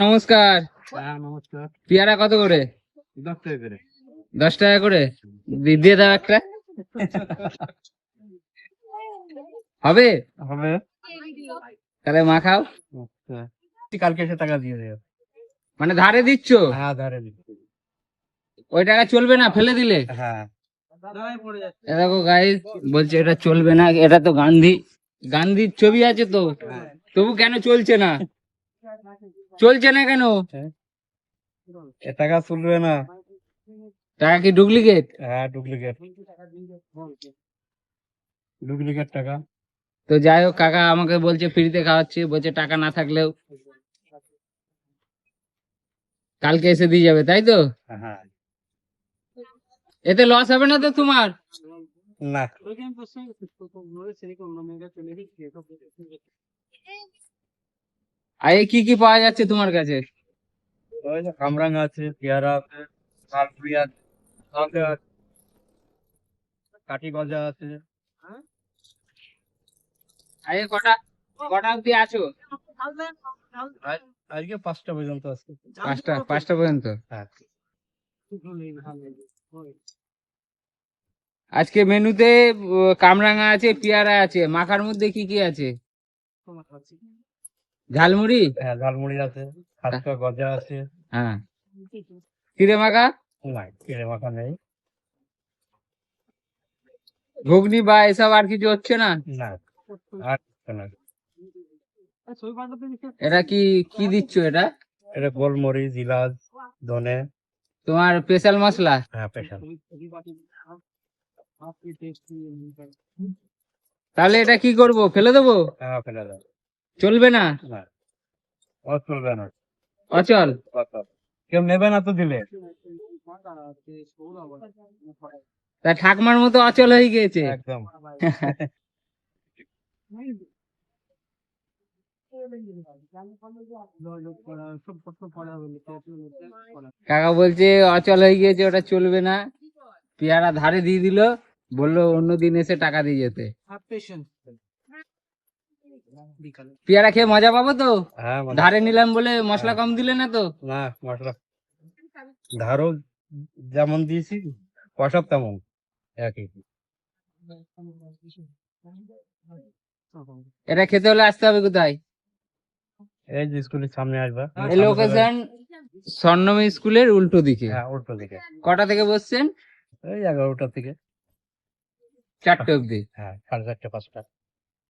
নমস্কার। হ্যাঁ নমস্কার। পেয়ারা কত করে? 10 টাকা করে। 10 টাকা করে দিয়ে দাও একটা। হবে হবে। তাহলে মাখাও। আচ্ছা কালকে এসে টাকা দিয়ে দেবে। মানে ধারে দিচ্ছ? হ্যাঁ ধারে দিচ্ছি। ওই টাকা চলবে না ফেলে দিলে? হ্যাঁ এ দেখো গাইস, বলছে এটা চলবে না, এটা তো গান্ধীর ছবি আছে তো, তবু কেন চলছে না? চলছে না কেন? এ টাকা চলবে না। টাকা কি ডুপ্লিকেট? হ্যাঁ ডুপ্লিকেট ডুপ্লিকেট টাকা। তো যাই হোক, কাকা আমাকে বলছে ফ্রিতে খাওয়াচ্ছে, বলছে টাকা না থাকলেও কালকে এসে দিয়ে যাবে, তাই তো? হ্যাঁ এতে লস হবে না তো তোমার? না। আর কি কি পাওয়া যাচ্ছে তোমার কাছে? ওই যে কামরাঙা আছে, পেয়ারা আছে, লালপুরি আছে, সওদা আছে, কাঠি গজা আছে। আরে কটা কটা অব্দি আছো? আজকে 5টা পর্যন্ত আছে। পাঁচটা পর্যন্ত। হ্যাঁ আজকে মেনুতে কামরাঙা আছে, পেয়ারা আছে, মাখার মধ্যে কি কি আছে? ঝালমুড়ি। হ্যাঁ ঝালমুড়ি আছে, খাস্তা গজা আছে। হ্যাঁ, চিড়ে মাখা, না কেড়ে মাখা নেই। ঘুগনি বা এসব আর কিছু হচ্ছে না? না আর কিছু না। এটা কি কি দিচ্ছ এটা? এটা গোলমরিচ, ইলাচ, ধনে। তোমার স্পেশাল মশলা? হ্যাঁ স্পেশাল। তাহলে এটা কি করব, ফেলে দেবো? হ্যাঁ ফেলে দাও। চলবে না? না ও চলবে না। অচল? কেউ নেবে না তো দিলে। তা ঠাকমার মতো অচল হয়ে গিয়েছে। একদম। কাকা বলছে অচল হয়ে গিয়েছে, ওটা চলবে না। পেয়ারা ধারে দিয়ে দিল, বললো অন্যদিন এসে টাকা দিয়ে যেতে। পেয়ারা খেয়ে মজা পাবো তো? হ্যাঁ ধারে নিলাম বলে মশলা কম দিলে না তো? না মশলা ধারও যেমন দিয়েছি, কষাব তেমন একই। এটা খেতে হলে আসতে হবে কোথায়? এই যে স্কুলের সামনে আসবা। এই লোকেশন স্বর্ণময় স্কুলের উল্টো দিকে। হ্যাঁ উল্টো দিকে। কটা থেকে বসছেন? এই 11টা থেকে। 4টে অব্দি। হ্যাঁ 4:30 5টা।